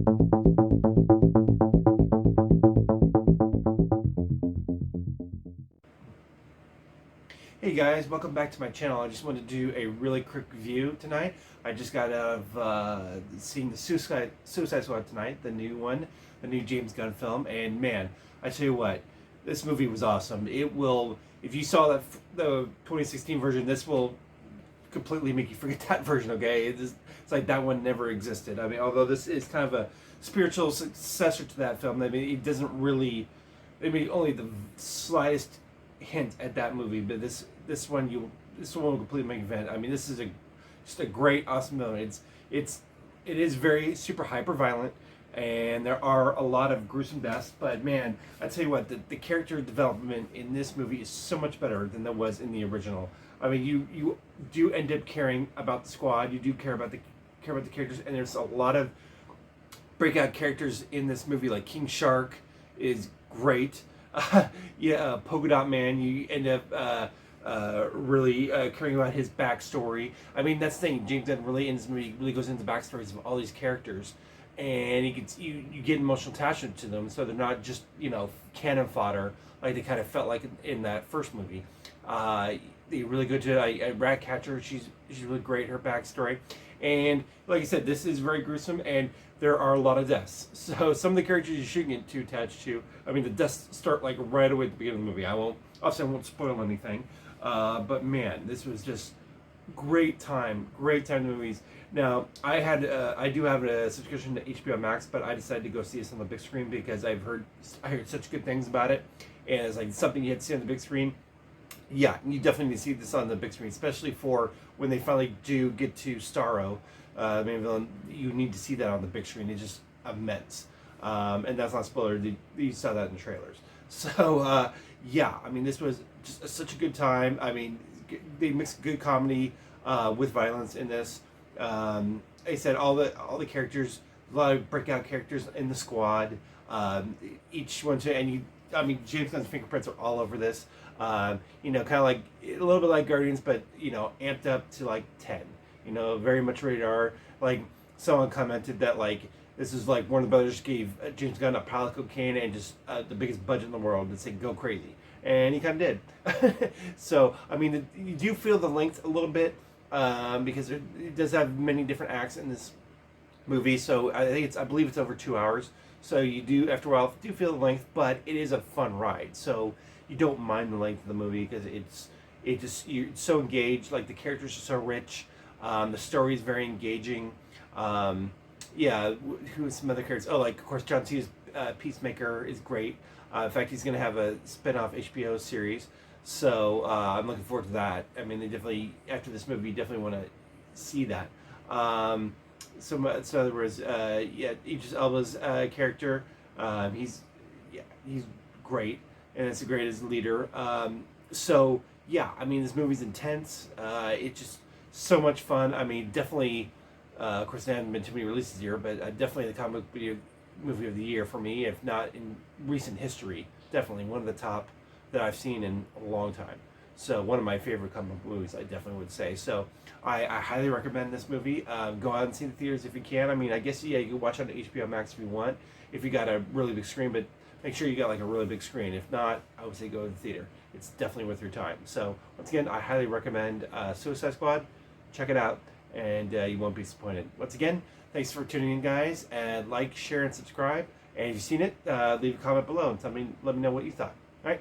Hey guys, welcome back to my channel. I just wanted to do a really quick review tonight. I just got out of seeing the Suicide Squad tonight, the new one, the new James Gunn film, and man, I tell you what, this movie was awesome. It will, if you saw the 2016 version, this will completely make you forget that version. Okay, it's like that one never existed. I mean, although this is kind of a spiritual successor to that film, I mean, it doesn't really, I mean, only the slightest hint at that movie, but this one will completely make an event. I mean, this is just a great, awesome film. It is very super hyper violent, and there are a lot of gruesome deaths. But man, I tell you what, the character development in this movie is so much better than there was in the original. I mean, you do end up caring about the squad. You do care about the characters, and there's a lot of breakout characters in this movie. Like King Shark is great. Polka Dot Man, you end up really caring about his backstory. I mean, that's the thing. James Gunn really in this movie really goes into the backstories of all these characters, and you get emotional attachment to them, so they're not just cannon fodder like they kind of felt like in that first movie. They really good to Ratcatcher. She's really great. Her backstory, and like I said, this is very gruesome and there are a lot of deaths. So some of the characters you shouldn't get too attached to. I mean, the deaths start like right away at the beginning of the movie. I won't spoil anything. But man, this was just great time to movies. Now I do have a subscription to HBO Max, but I decided to go see this on the big screen because I heard such good things about it, and it's like something you had to see on the big screen. Yeah, you definitely need to see this on the big screen, especially for when they finally do get to Starro, the main villain. You need to see that on the big screen. It's just immense, and that's not a spoiler. You saw that in the trailers. So yeah, I mean, this was just such a good time. I mean, they mixed good comedy with violence in this. Like I said, all the characters, a lot of breakout characters in the squad. Each one to and you. I mean, James Gunn's fingerprints are all over this. Kind of like a little bit like Guardians, but amped up to like 10. Very much rated R. Like someone commented that like this is like Warner Brothers gave James Gunn a pile of cocaine and just the biggest budget in the world and say go crazy, and he kind of did. So I mean, you do feel the length a little bit because it does have many different acts in this movie. So I believe it's over 2 hours. So you do, after a while, do feel the length, but it is a fun ride. So you don't mind the length of the movie because you're so engaged. Like the characters are so rich, the story is very engaging. Who's some other characters? Oh, like of course John Cena's Peacemaker is great. In fact, he's going to have a spin-off HBO series. So I'm looking forward to that. I mean, they definitely after this movie, you definitely want to see that. So in other words, Idris Elba's character, he's great, and it's great as a leader. So yeah, I mean, this movie's intense. It's just so much fun. I mean, definitely. Of course, there haven't been too many releases here, but definitely the comic book movie of the year for me, if not in recent history. Definitely one of the top that I've seen in a long time. So one of my favorite comic book movies, I definitely would say. So I highly recommend this movie. Go out and see the theaters if you can. I mean, I guess you can watch it on HBO Max if you want, if you got a really big screen, but make sure you got like a really big screen. If not, I would say go to the theater. It's definitely worth your time. So once again, I highly recommend Suicide Squad. Check it out, and you won't be disappointed. Once again, thanks for tuning in, guys, and like, share, and subscribe. And if you've seen it, leave a comment below and let me know what you thought. All right.